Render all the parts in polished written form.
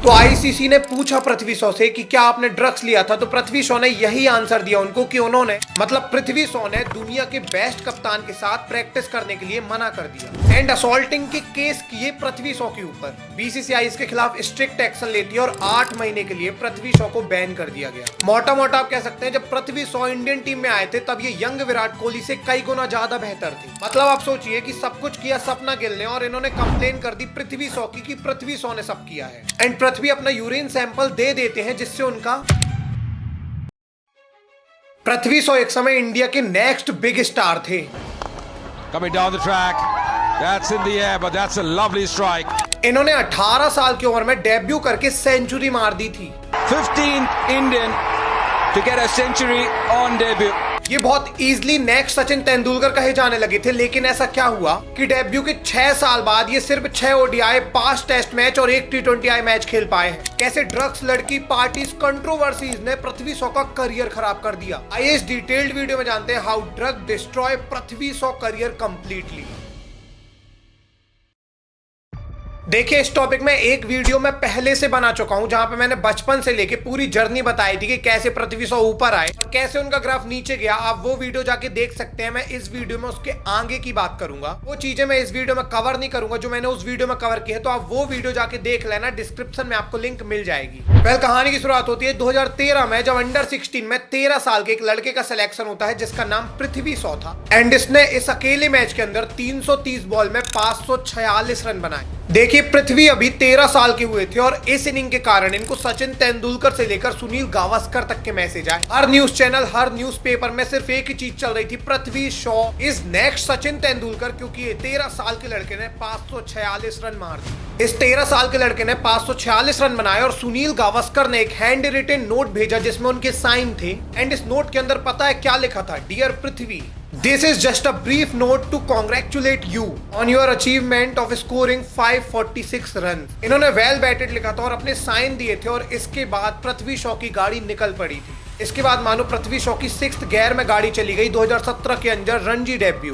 तो आईसीसी ने पूछा पृथ्वी शॉ से कि क्या आपने ड्रग्स लिया था, तो पृथ्वी शॉ ने यही आंसर दिया उनको कि उन्होंने पृथ्वी शॉ ने दुनिया के बेस्ट कप्तान के साथ प्रैक्टिस करने के लिए मना कर दिया एंड असॉल्टिंग के केस किए पृथ्वी शॉ के ऊपर। बीसीसीआई इसके खिलाफ स्ट्रिक्ट एक्शन लेती है और 8 महीने के लिए पृथ्वी शॉ को बैन कर दिया गया। मोटा मोटा आप कह सकते हैं जब पृथ्वी शॉ इंडियन टीम में आए थे तब ये यंग विराट कोहली से कई गुना ज्यादा बेहतर थे। आप सोचिए कि सब कुछ किया सपना गिल ने और इन्होंने कंप्लेन कर दी पृथ्वी शॉ की कि पृथ्वी शॉ ने सब किया है एंड पृथ्वी अपना यूरिन सैंपल दे देते हैं जिससे उनका पृथ्वी शॉ एक समय इंडिया के नेक्स्ट बिग स्टार थे। Coming down the track, that's in the air, but that's a lovely strike. इन्होंने 18 साल की उम्र में डेब्यू करके सेंचुरी मार दी थी। 15th Indian to get a century on debut. ये बहुत इजीली नेक्स्ट सचिन तेंदुलकर कहे जाने लगे थे, लेकिन ऐसा क्या हुआ कि डेब्यू के 6 साल बाद ये सिर्फ 6 ओडीआई, 5 टेस्ट मैच और 1 T20I मैच खेल पाए हैं। कैसे ड्रग्स, लड़की, पार्टीज, कंट्रोवर्सीज ने पृथ्वी शॉ का करियर खराब कर दिया। आइए इस डिटेल्ड वीडियो में जानते हैं how drug destroy Prithvi Shaw career completely. देखिए इस टॉपिक में एक वीडियो मैं पहले से बना चुका हूं जहां पे मैंने बचपन से लेके पूरी जर्नी बताई थी कि कैसे पृथ्वी शॉ ऊपर आए और कैसे उनका ग्राफ नीचे गया। आप वो वीडियो जाके देख सकते हैं। मैं इस वीडियो में उसके आगे की बात करूंगा। वो चीजें मैं इस वीडियो में कवर नहीं करूंगा जो मैंने उस वीडियो में कवर की है, तो आप वो वीडियो जाके देख लेना, डिस्क्रिप्शन में आपको लिंक मिल जाएगी। पहले कहानी की शुरुआत होती है 2013 में, जब अंडर 16 में 13 साल के एक लड़के का सिलेक्शन होता है जिसका नाम पृथ्वी शॉ था एंड इसने इस अकेले मैच के अंदर 330 बॉल में 546 रन बनाए। देखिए पृथ्वी अभी 13 साल के हुए थे और इस इनिंग के कारण इनको सचिन तेंदुलकर से लेकर सुनील गावस्कर तक के मैसेज आए। हर न्यूज चैनल, हर न्यूज़पेपर में सिर्फ एक ही चीज चल रही थी, पृथ्वी शॉ इज नेक्स्ट सचिन तेंदुलकर, क्योंकि ये 13 साल के लड़के ने 546 रन मार दिए। इस 13 साल के लड़के ने 546 रन बनाए और सुनील गावस्कर ने एक हैंड रिटन नोट भेजा जिसमें उनके साइन थे एंड इस नोट के अंदर पता है क्या लिखा था? Dear Prithvi, this is just a brief note to congratulate you on your achievement of scoring 546 runs। इन्होंने वेल बैटेड लिखा था और अपने साइन दिए थे और इसके बाद पृथ्वी शॉ की गाड़ी निकल पड़ी थी। इसके बाद मानो पृथ्वी शॉ की 6th गियर में गाड़ी चली गई। 2017 के अंदर Ranji debut,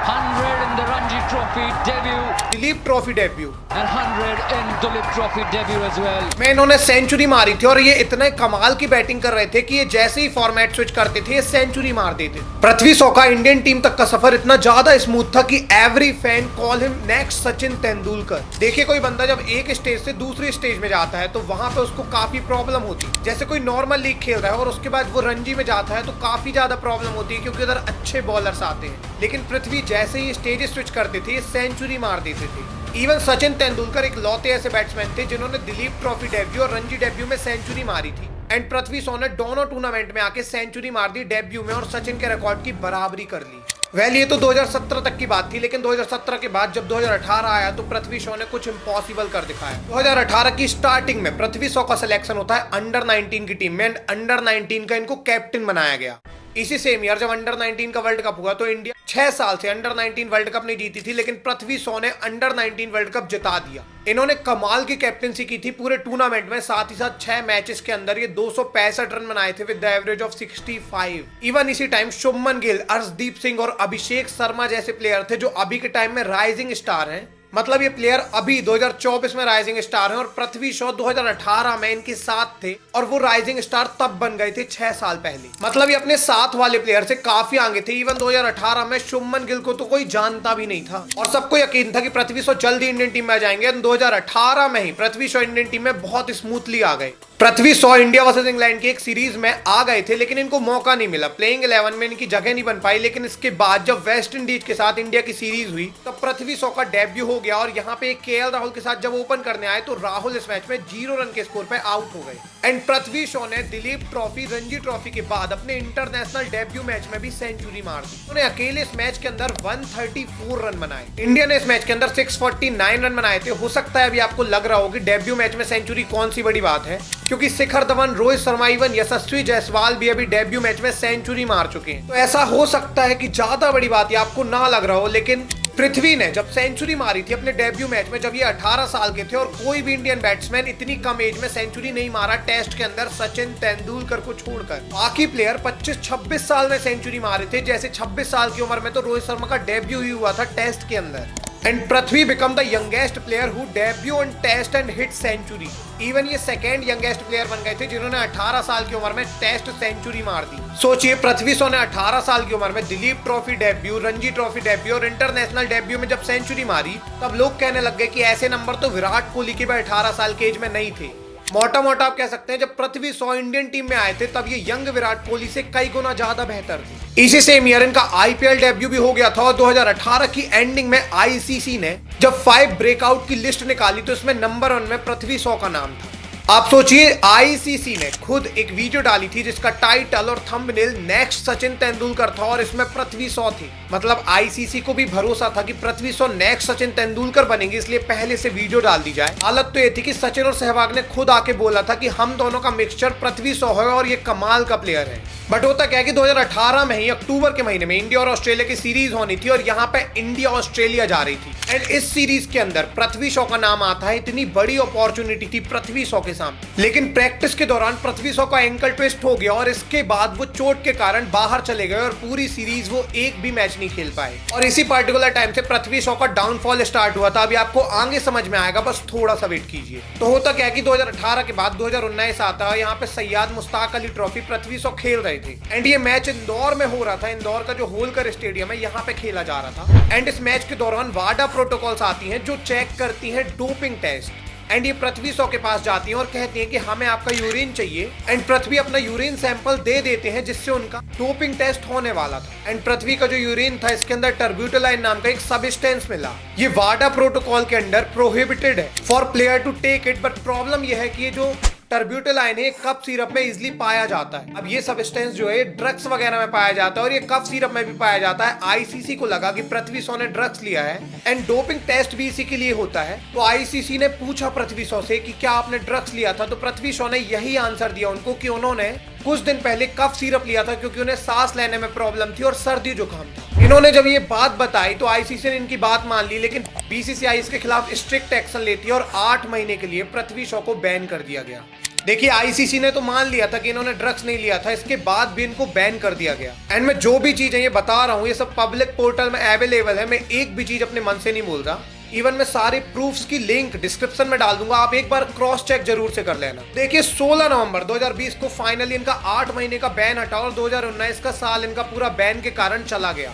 100 in the Ranji Trophy debut, Dilip trophy debut and 100 in Duleep Trophy debut as well। में इन्होंने सेंचुरी मारी थी और ये इतने कमाल की बैटिंग कर रहे थे कि ये जैसे ही फॉर्मेट स्विच करते थे ये सेंचुरी मार देते। पृथ्वी शॉ का इंडियन टीम तक का सफर इतना ज्यादा स्मूथ था कि every fan call him next Sachin Tendulkar. देखिए कोई बंदा जब एक स्टेज से दूसरी स्टेज में जाता है तो वहां पे उसको काफी प्रॉब्लम होती है। जैसे कोई नॉर्मल लीग खेल रहा है और उसके बाद वो रणजी में जाता है तो काफी ज्यादा प्रॉब्लम होती है क्योंकि उधर अच्छे बॉलर्स आते हैं। लेकिन पृथ्वी जैसे ही स्टेज स्विच करते थे ये सेंचुरी मार देते थे। इवन सचिन तेंदुलकर एक लौते ऐसे बैट्समैन थे जिन्होंने दिलीप ट्रॉफी डेब्यू और रणजी डेब्यू में सेंचुरी मारी थी एंड पृथ्वी शॉ ने दोनों टूर्नामेंट में आके सेंचुरी मार दी डेब्यू में और सचिन के रिकॉर्ड की बराबरी कर ली। वेल ये तो 2017 तक की बात थी, लेकिन 2017 के बाद जब 2018 आया तो पृथ्वी शॉ ने कुछ इम्पॉसिबल कर दिखाया। 2018 की स्टार्टिंग में पृथ्वी शॉ का सिलेक्शन होता है अंडर 19 की टीम में एंड अंडर 19 का इनको कैप्टन बनाया गया। इसी सेम ईयर जब अंडर 19 का वर्ल्ड कप हुआ तो इंडिया 6 साल से अंडर 19 वर्ल्ड कप नहीं जीती थी, लेकिन पृथ्वी शॉ ने अंडर 19 वर्ल्ड कप जिता दिया। इन्होंने कमाल की कैप्टनसी की थी पूरे टूर्नामेंट में, साथ ही साथ 6 मैचेस के अंदर ये 265 रन बनाए थे with the average of 65। Even इसी टाइम शुभमन गिल, अर्शदीप सिंह और अभिषेक शर्मा जैसे प्लेयर थे जो अभी के टाइम में राइजिंग स्टार हैं। ये प्लेयर अभी 2024 में राइजिंग स्टार हैं और पृथ्वी शॉ 2018 में इनके साथ थे और वो राइजिंग स्टार तब बन गए थे 6 साल पहले। ये अपने साथ वाले प्लेयर से काफी आगे थे। इवन 2018 में शुभमन गिल को तो कोई जानता भी नहीं था और सबको यकीन था कि पृथ्वी शॉ जल्दी इंडियन टीम में आ जाएंगे। 2018 में ही पृथ्वी शॉ इंडियन टीम में बहुत स्मूथली आ गए। Prithvi Shaw India versus England की एक सीरीज में आ गए थे लेकिन इनको मौका नहीं मिला, प्लेइंग 11 में इनकी जगह नहीं बन पाई। लेकिन इसके बाद जब वेस्ट इंडीज के साथ इंडिया की सीरीज हुई तब पृथ्वी शॉ का डेब्यू हो गया और यहाँ पे केएल राहुल के साथ जब ओपन करने आए तो राहुल इस मैच में 0 रन के स्कोर पे आउट हो गए एंड पृथ्वी शॉ ने दिलीप ट्रॉफी, रणजी ट्रॉफी के बाद अपने इंटरनेशनल डेब्यू मैच में भी सेंचुरी मार दी। उन्होंने अकेले इस मैच के अंदर 134 रन बनाए। इंडिया ने इस मैच के अंदर 649 रन बनाए थे। हो सकता है अभी आपको लग रहा हो कि डेब्यू मैच में सेंचुरी कौन सी बड़ी बात है, क्योंकि शिखर धवन, रोहित शर्मा, इवन यशस्वी जायसवाल भी अभी डेब्यू मैच में सेंचुरी मार चुके हैं। तो ऐसा हो सकता है कि ज्यादा बड़ी बात ये आपको ना लग रहा हो, लेकिन पृथ्वी ने जब सेंचुरी मारी थी अपने डेब्यू मैच में जब ये 18 साल के थे और कोई भी इंडियन बैट्समैन इतनी कम एज में सेंचुरी नहीं मारा टेस्ट के अंदर सचिन तेंदुलकर को छोड़कर। बाकी प्लेयर 25-26 साल में सेंचुरी मारे थे, जैसे 26 साल की उम्र में तो रोहित शर्मा का डेब्यू ही हुआ था टेस्ट के अंदर। And Prithvi become the youngest player who debut on test and hit century. इवन ये सेकेंड यंगेस्ट प्लेयर बन गए थे जिन्होंने 18 साल की उम्र में टेस्ट सेंचुरी मार दी। सोचिए, पृथ्वी शॉ ने 18 साल की उम्र में Dilip trophy debut, Ranji trophy debut और इंटरनेशनल डेब्यू में जब सेंचुरी मारी, तब लोग कहने लग गए कि ऐसे नंबर तो विराट कोहली के भी 18 साल के एज में नहीं थे। मोटा मोटा आप कह सकते हैं जब पृथ्वी शॉ इंडियन टीम में आए थे तब ये यंग विराट कोहली से कई गुना ज्यादा बेहतर थे। इसी सेम ईयर इनका आईपीएल डेब्यू भी हो गया था और 2018 की एंडिंग में आईसीसी ने जब 5 ब्रेकआउट की लिस्ट निकाली तो इसमें नंबर 1 में पृथ्वी शॉ का नाम था। आप सोचिए, आईसीसी ने खुद एक वीडियो डाली थी जिसका टाइटल और थंबनेल नेक्स्ट सचिन तेंदुलकर था और इसमें पृथ्वी शॉ थे। मतलब आईसीसी को भी भरोसा था कि पृथ्वी शॉ नेक्स्ट सचिन तेंदुलकर बनेंगे, इसलिए पहले से वीडियो डाल दी जाए। हालत तो ये थी कि सचिन और सहवाग ने खुद आके बोला था कि हम दोनों का मिक्सचर पृथ्वी शॉ है और ये कमाल का प्लेयर है। बट होता क्या है कि 2018 में ही अक्टूबर के महीने में इंडिया और ऑस्ट्रेलिया की सीरीज होनी थी और यहाँ पे इंडिया ऑस्ट्रेलिया जा रही थी। एंड इस सीरीज के अंदर पृथ्वी शॉ का नाम आता है। इतनी बड़ी अपॉर्चुनिटी थी पृथ्वी शॉ के सामने, लेकिन प्रैक्टिस के दौरान पृथ्वी शॉ का एंकल ट्विस्ट हो गया और इसके बाद वो चोट के कारण बाहर चले गए और पूरी सीरीज वो एक भी मैच नहीं खेल पाए। और इसी पर्टिकुलर टाइम से पृथ्वी शॉ का डाउनफॉल स्टार्ट हुआ था। अभी आपको आगे समझ में आएगा, बस थोड़ा सा वेट कीजिए। तो होता क्या है कि 2018 के बाद 2019 आता है। यहाँ पे सैयद मुश्ताक अली ट्रॉफी पृथ्वी शॉ खेल रहे थे एंड ये मैच इंदौर में हो रहा था। इंदौर का जो होलकर स्टेडियम है यहाँ पे खेला जा रहा था। एंड इस मैच के दौरान वाडा प्रोटोकॉल्स आती हैं जो चेक करती हैं डोपिंग टेस्ट। एंड ये पृथ्वी शॉ के पास जाती हैं और कहती हैं कि हमें आपका यूरिन चाहिए। एंड पृथ्वी अपना यूरिन सैंपल दे देते हैं जिससे उनका डोपिंग टेस्ट होने वाला था। एंड पृथ्वी का जो यूरिन था इसके अंदर टर्ब्यूटेलाइन नाम का एक सब्सटेंस मिला। ये वाडा प्रोटोकॉल के अंदर प्रोहिबिटेड है for player to take it. But problem ये है कि ये जो टर्ब्यूटेलाइन है कफ सिरप में इजिली पाया जाता है। अब ये सब्सटेंस जो है ड्रग्स वगैरह में पाया जाता है और ये कफ सिरप में भी पाया जाता है। आईसीसी को लगा कि पृथ्वी शॉ ने ड्रग्स लिया है एंड डोपिंग टेस्ट भी इसी के लिए होता है। तो आईसीसी ने पूछा पृथ्वी शॉ से कि क्या आपने ड्रग्स लिया था, तो पृथ्वी शॉ ने यही आंसर दिया उनको कि उन्होंने कुछ दिन पहले कफ सिरप लिया था क्योंकि उन्हें सांस लेने में प्रॉब्लम थी और सर्दी जुकाम था। इन्होंने जब ये बात बताई तो आईसीसी ने इनकी बात मान ली, लेकिन बीसीसीआई इसके खिलाफ स्ट्रिक्ट एक्शन लेती है और 8 महीने के लिए पृथ्वी शॉ को बैन कर दिया गया। देखिए, आईसीसी ने तो मान लिया था कि इन्होंने ड्रग्स नहीं लिया था, इसके बाद भी इनको बैन कर दिया गया। एंड मैं जो भी चीजें ये बता रहा हूँ ये सब पब्लिक पोर्टल में अवेलेबल है। मैं एक भी चीज अपने मन से नहीं बोल रहा। इवन मैं सारे प्रूफ्स की लिंक डिस्क्रिप्शन में डाल दूंगा, आप एक बार क्रॉस चेक जरूर से कर लेना। देखिए, 16 नवंबर 2020 को फाइनली इनका 8 महीने का बैन हटा और 2019 का साल इनका पूरा बैन के कारण चला गया।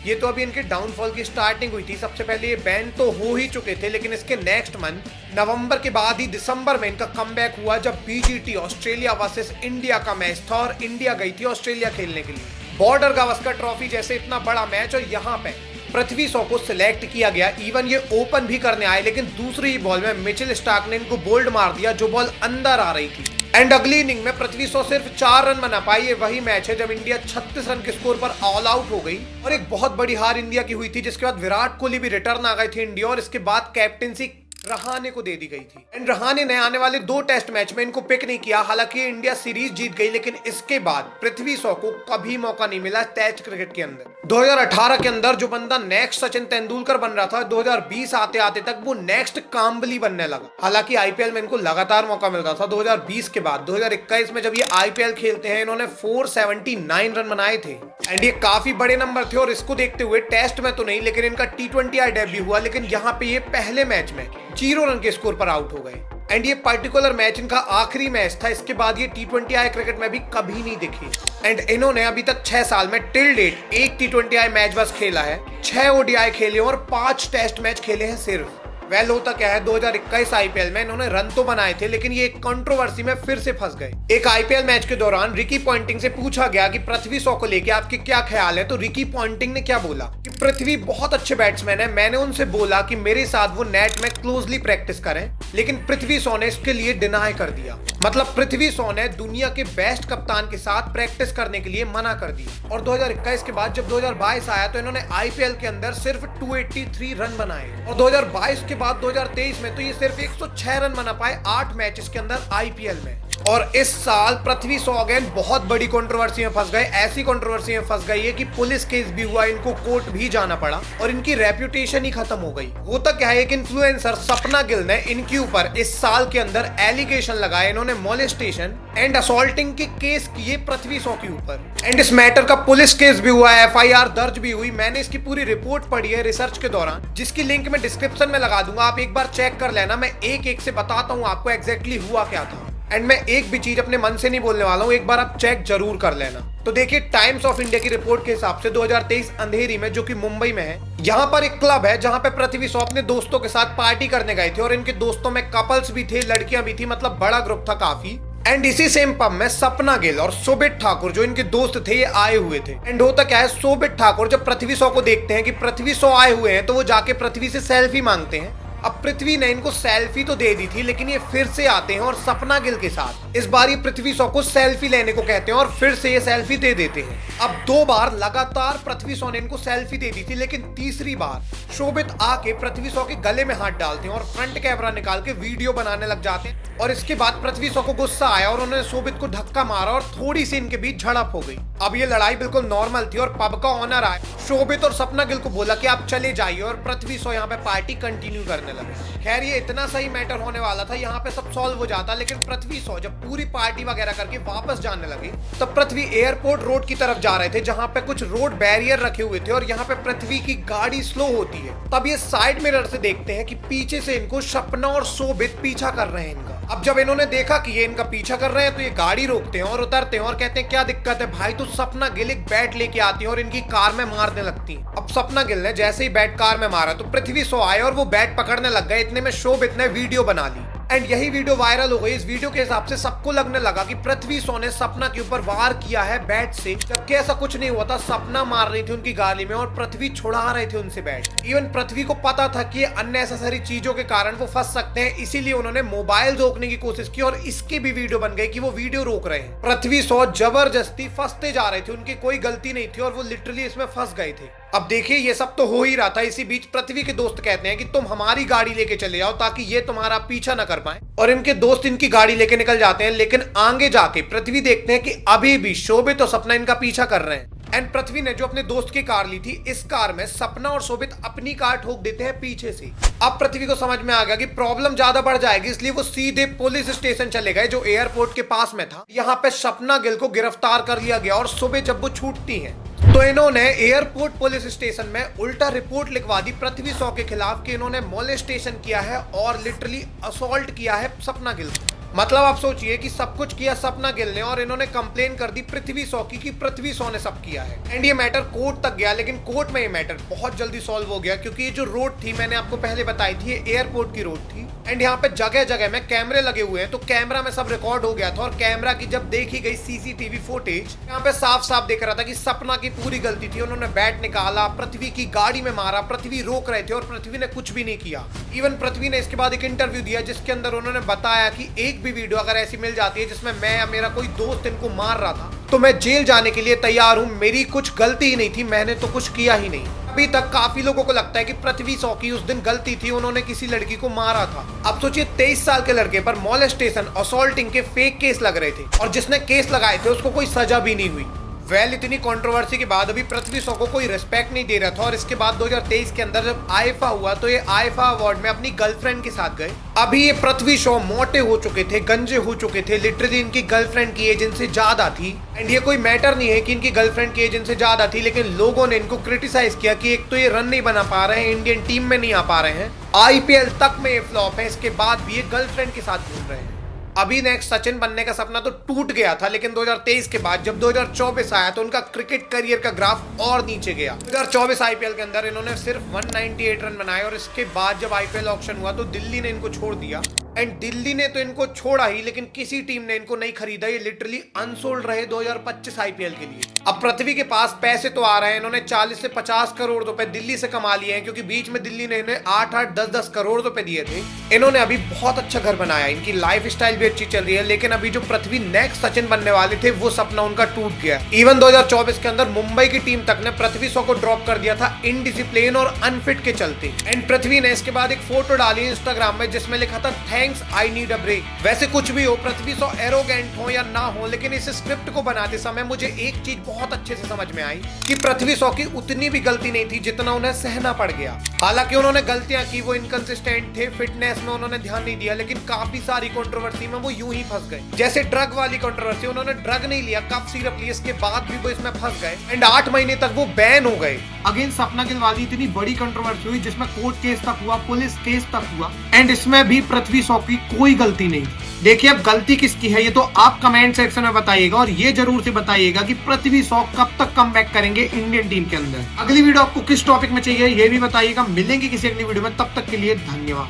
ये तो अभी इनके डाउनफॉल की स्टार्टिंग हुई थी। सबसे पहले ये बैन तो हो ही चुके थे, लेकिन इसके नेक्स्ट मंथ नवंबर के बाद ही दिसंबर में इनका कमबैक हुआ जब बीजीटी ऑस्ट्रेलिया वर्सेस इंडिया का मैच था और इंडिया गई थी ऑस्ट्रेलिया खेलने के लिए। बॉर्डर गावस्कर ट्रॉफी जैसे इतना बड़ा मैच और यहाँ पे पृथ्वी शॉ को सिलेक्ट किया गया। इवन ये ओपन भी करने आए, लेकिन दूसरी ही बॉल में मिचेल स्टार्क ने इनको बोल्ड मार दिया जो बॉल अंदर आ रही थी। एंड अगली इनिंग में पृथ्वी शॉ सिर्फ 4 रन बना पाई। ये वही मैच है जब इंडिया 36 रन के स्कोर पर ऑल आउट हो गई और एक बहुत बड़ी हार इंडिया की हुई थी, जिसके बाद विराट कोहली भी रिटर्न आ गए थे इंडिया और इसके बाद कैप्टेंसी रहाने को दे दी गई थी। एंड रहाने ने आने वाले 2 टेस्ट मैच में इनको पिक नहीं किया। हालांकि इंडिया सीरीज जीत गई, लेकिन इसके बाद पृथ्वी शॉ को कभी मौका नहीं मिला टेस्ट क्रिकेट के अंदर। 2018 के अंदर जो बंदा नेक्स्ट सचिन तेंदुलकर बन रहा था, 2020 आते आते तक वो नेक्स्ट काम्बली बनने लगा। हालांकि आईपीएल में इनको लगातार मौका मिल रहा था। 2020 के बाद 2021 में जब ये आईपीएल खेलते हैं, इन्होंने 479 रन बनाए थे। एंड ये काफी बड़े नंबर थे और इसको देखते हुए टेस्ट में तो नहीं, लेकिन इनका T20I डेब्यू हुआ, लेकिन यहाँ पे ये पहले मैच में 0 रन के स्कोर पर आउट हो गए। एंड ये पर्टिकुलर मैच इनका आखिरी मैच था। इसके बाद ये T20I क्रिकेट में भी कभी नहीं दिखे। एंड इन्होंने अभी तक 6 साल में टिल डेट 1 T20I मैच बस खेला है, 6 ODI खेले और 5 टेस्ट मैच खेले हैं सिर्फ। वेल होता क्या है, 2021 आईपीएल में इन्होंने रन तो बनाए थे, लेकिन ये एक कंट्रोवर्सी में फिर से फंस गए। एक आईपीएल मैच के दौरान रिकी पॉन्टिंग से पूछा गया कि पृथ्वी शॉ को लेके आपके क्या ख्याल है, तो रिकी पॉन्टिंग ने क्या बोला कि पृथ्वी बहुत अच्छे बैट्समैन है। मैंने उनसे बोला कि मेरे साथ वो नेट में क्लोजली प्रैक्टिस करें, लेकिन पृथ्वी शॉ ने इसके लिए डिनाई कर दिया। मतलब पृथ्वी शॉ ने दुनिया के बेस्ट कप्तान के साथ प्रैक्टिस करने के लिए मना कर दिया। और 2021 के बाद जब 2022 आया तो इन्होंने आईपीएल के अंदर सिर्फ 283 रन बनाए और 2022 के बाद 2023 में तो ये सिर्फ 106 रन बना पाए 8 मैचेस के अंदर आईपीएल में। और इस साल पृथ्वी शॉ अगेन बहुत बड़ी कंट्रोवर्सी में फंस गए। ऐसी कंट्रोवर्सी में फंस गई है कि पुलिस केस भी हुआ, इनको कोर्ट भी जाना पड़ा और इनकी रेप्यूटेशन ही खत्म हो गई। होता क्या है, एक इन्फ्लुएंसर सपना गिल ने इनके ऊपर इस साल के अंदर एलिगेशन लगाए। इन्होंने मोलेस्टेशन एंड असॉल्टिंग के केस किए पृथ्वी शॉ के ऊपर एंड इस मैटर का पुलिस केस भी हुआ, FIR दर्ज भी हुई। मैंने इसकी पूरी रिपोर्ट पढ़ी है रिसर्च के दौरान, जिसकी लिंक मैं डिस्क्रिप्शन में लगा दूंगा, आप एक बार चेक कर लेना। मैं एक एक से बताता हूँ आपको एग्जैक्टली हुआ क्या था एंड मैं एक भी चीज अपने मन से नहीं बोलने वाला हूँ, एक बार आप चेक जरूर कर लेना। तो देखिए, टाइम्स ऑफ इंडिया की रिपोर्ट के हिसाब से 2023 अंधेरी में, जो कि मुंबई में है, यहाँ पर एक क्लब है जहाँ पे पृथ्वी शॉ अपने दोस्तों के साथ पार्टी करने गए थे और इनके दोस्तों में कपल्स भी थे, लड़कियां भी थी, मतलब बड़ा ग्रुप था काफी। एंड इसी सेम पब में सपना गिल और शोभित ठाकुर जो इनके दोस्त थे, ये आए हुए थे। एंड होता क्या है, शोभित ठाकुर जब पृथ्वी शॉ को देखते हैं कि पृथ्वी शॉ आए हुए हैं, तो वो जाके पृथ्वी से सेल्फी मांगते हैं। अब पृथ्वी ने इनको सेल्फी तो दे दी थी, लेकिन ये फिर से आते हैं और सपना गिल के साथ इस बार ये पृथ्वी शॉ को सेल्फी लेने को कहते हैं और फिर से ये सेल्फी दे देते हैं। अब 2 बार लगातार पृथ्वी शॉ ने इनको सेल्फी दे दी थी, लेकिन तीसरी बार शोभित आके पृथ्वी शॉ के गले में हाथ डालते हैं और फ्रंट कैमरा निकाल के वीडियो बनाने लग जाते हैं। और इसके बाद पृथ्वी शॉ को गुस्सा आया और उन्होंने शोभित को धक्का मारा और थोड़ी सी इनके बीच झड़प हो गई। अब ये लड़ाई बिल्कुल नॉर्मल थी और पब का ऑनर आया, शोभित और सपना गिल को बोला कि आप चले जाइए और पृथ्वी शॉ यहाँ पे पार्टी कंटिन्यू करने लगे। खैर, ये इतना सही मैटर होने वाला था, यहाँ पे सब सॉल्व हो जाता, लेकिन पृथ्वी शॉ जब पूरी पार्टी वगैरह करके वापस जाने लगे, तब पृथ्वी एयरपोर्ट रोड की तरफ जा रहे थे, जहाँ पे कुछ रोड बैरियर रखे हुए थे और यहाँ पे पृथ्वी की गाड़ी स्लो होती है। तब ये साइड मिरर से देखते हैं कि पीछे से इनको सपना और शोभित पीछा कर रहे हैं इनका। अब जब इन्होंने देखा कि ये इनका पीछा कर रहे हैं, तो ये गाड़ी रोकते हैं और उतरते हैं और कहते हैं क्या दिक्कत है भाई। तो सपना गिल एक बैट लेके आती है और इनकी कार में मारने लगती है। अब सपना गिल ने जैसे ही बैट कार में मारा तो पृथ्वी शॉ आए और वो बैट पकड़ने लग गए। इतने में शोभित ने वीडियो बना ली एंड यही वीडियो वायरल हो गई। इस वीडियो के हिसाब से सबको लगने लगा कि पृथ्वी शॉ ने सपना के ऊपर वार किया है बैट से, जबकि ऐसा कुछ नहीं हुआ था। सपना मार रही थी उनकी गाली में और पृथ्वी छुड़ा रहे थे उनसे बैट। इवन पृथ्वी को पता था कि अननेसेसरी चीजों के कारण वो फंस सकते हैं, इसीलिए उन्होंने मोबाइल रोकने की कोशिश की और इसकी भी वीडियो बन गई कि वो वीडियो रोक रहे हैं। पृथ्वी शॉ जबरदस्ती फंसते जा रहे थे, उनकी कोई गलती नहीं थी और वो लिटरली इसमें फंस गए थे। अब देखिए, ये सब तो हो ही रहा था। इसी बीच पृथ्वी के दोस्त कहते हैं कि तुम हमारी गाड़ी लेके चले जाओ ताकि ये तुम्हारा पीछा न कर पाए, और इनके दोस्त इनकी गाड़ी लेके निकल जाते हैं। लेकिन आगे जाके पृथ्वी देखते हैं कि अभी भी शोभित और सपना इनका पीछा कर रहे हैं। एंड पृथ्वी ने जो अपने दोस्त की कार ली थी, इस कार में सपना और शोभित अपनी कार ठोक देते हैं पीछे से। अब पृथ्वी को समझ में आ गया कि प्रॉब्लम ज्यादा बढ़ जाएगी, इसलिए वो सीधे पुलिस स्टेशन चले गए जो एयरपोर्ट के पास में था। यहाँ पे सपना गिल को गिरफ्तार कर लिया गया और सुबह जब वो छूटती हैं, तो इन्होंने एयरपोर्ट पुलिस स्टेशन में उल्टा रिपोर्ट लिखवा दी पृथ्वी शॉ के खिलाफ कि इन्होंने मोलेस्टेशन किया है और लिटरली असॉल्ट किया है सपना गिल को। मतलब आप सोचिए कि सब कुछ किया सपना गिल ने और इन्होंने कंप्लेन कर दी पृथ्वी शॉ की कि पृथ्वी शॉ ने सब किया है। एंड ये मैटर कोर्ट तक गया, लेकिन कोर्ट में ये मैटर बहुत जल्दी सॉल्व हो गया, क्योंकि ये जो रोड थी मैंने आपको पहले बताई थी, ये एयरपोर्ट की रोड थी। एंड यहाँ पे जगह जगह में कैमरे लगे हुए हैं, तो कैमरा में सब रिकॉर्ड हो गया था। और कैमरा की जब देखी गई सीसीटीवी फुटेज, यहाँ पे साफ साफ दिख रहा था कि सपना की पूरी गलती थी। उन्होंने बैट निकाला, पृथ्वी की गाड़ी में मारा, पृथ्वी रोक रहे थे और पृथ्वी ने कुछ भी नहीं किया। इवन पृथ्वी ने इसके बाद एक इंटरव्यू दिया जिसके अंदर उन्होंने बताया कि एक भी वीडियो अगर ऐसी मिल जाती है जिसमें मैं या मेरा कोई दोस्त इनको मार रहा था, तो मैं जेल जाने के लिए तैयार हूं। मेरी कुछ गलती ही नहीं थी, मैंने तो कुछ किया ही नहीं। अभी तक काफी लोगों को लगता है कि पृथ्वी शॉ की उस दिन गलती थी, उन्होंने किसी लड़की को मारा था। अब सोचिए 23 साल के लड़के पर मोलेस्टेशन, असॉल्टिंग के फेक केस लग रहे थे और जिसने केस लगाए थे उसको कोई सजा भी नहीं हुई। वेल, इतनी कंट्रोवर्सी के बाद अभी पृथ्वी शॉ को कोई रिस्पेक्ट नहीं दे रहा था। और इसके बाद 2023 के अंदर जब आईफा हुआ तो ये आईफा अवार्ड में अपनी गर्लफ्रेंड के साथ गए। अभी ये पृथ्वी शॉ मोटे हो चुके थे, गंजे हो चुके थे, लिटरली इनकी गर्लफ्रेंड की एज इनसे ज्यादा थी। एंड ये कोई मैटर नहीं है कि इनकी गर्लफ्रेंड की एज इनसे ज्यादा थी, लेकिन लोगों ने इनको क्रिटिसाइज किया कि एक तो ये रन नहीं बना पा रहे हैं, इंडियन टीम में नहीं आ पा रहे हैं, IPL तक में ये फ्लॉप है, इसके बाद भी ये गर्लफ्रेंड के साथ घूम रहे हैं। अभी नेक्स्ट सचिन बनने का सपना तो टूट गया था, लेकिन 2023 के बाद जब 2024 आया तो उनका क्रिकेट करियर का ग्राफ और नीचे गया। 2024 IPL के अंदर इन्होंने सिर्फ 198 रन बनाए और इसके बाद जब IPL ऑक्शन हुआ तो दिल्ली ने इनको छोड़ दिया। एंड दिल्ली ने तो इनको छोड़ा ही, लेकिन किसी टीम ने इनको नहीं खरीदा। ये लिटरली अनसोल्ड रहे 2025 IPL के लिए। अब पृथ्वी के पास पैसे तो आ रहे हैं, इन्होंने 40 से 50 करोड़ रुपए दिल्ली से कमा लिए हैं, क्योंकि बीच में दिल्ली ने इन्हें 8-8, 10-10 करोड़ रुपए दिए थे। इन्होंने अभी बहुत अच्छा घर बनाया, इनकी लाइफ स्टाइल भी अच्छी चल रही है, लेकिन अभी जो पृथ्वी नेक्स्ट सचिन बनने वाले थे वो सपना उनका टूट गया। इवन 2024 के अंदर मुंबई की टीम तक ने पृथ्वी शॉ को ड्रॉप कर दिया था इनडिसिप्लिन और अनफिट के चलते। एंड पृथ्वी ने इसके बाद एक फोटो डाली इंस्टाग्राम में जिसमें लिखा था thanks I need a break. वैसे कुछ भी हो, पृथ्वी शॉ एरोगेंट हो या ना हो, लेकिन इस स्क्रिप्ट को बनाते समय मुझे एक चीज बहुत अच्छे से समझ में आई कि पृथ्वी शॉ की उतनी भी गलती नहीं थी जितना उन्हें सहना पड़ गया। हालांकि उन्होंने गलतियां की, वो इनकंसिस्टेंट थे, फिटनेस में उन्होंने ध्यान नहीं दिया, लेकिन काफी सारी कंट्रोवर्सी में वो यूं ही फंस गए। जैसे ड्रग वाली कंट्रोवर्सी, उन्होंने ड्रग नहीं लिया, कफ सिरप लिया, इसके बाद भी वो इसमें फंस गए एंड 8 महीने तक वो बैन हो गए। अगेन सपना गिल वाली इतनी बड़ी कंट्रोवर्सी हुई जिसमें कोर्ट केस तक हुआ, पुलिस केस तक हुआ एंड इसमें भी पृथ्वी शॉ की कोई गलती नहीं। देखिए अब गलती किसकी है ये तो आप कमेंट सेक्शन में बताइएगा और ये जरूर से बताइएगा कि पृथ्वी शॉ कब तक कमबैक करेंगे इंडियन टीम के अंदर। अगली वीडियो आपको किस टॉपिक में चाहिए ये भी बताइएगा। मिलेंगे किसी अगली वीडियो में, तब तक के लिए धन्यवाद।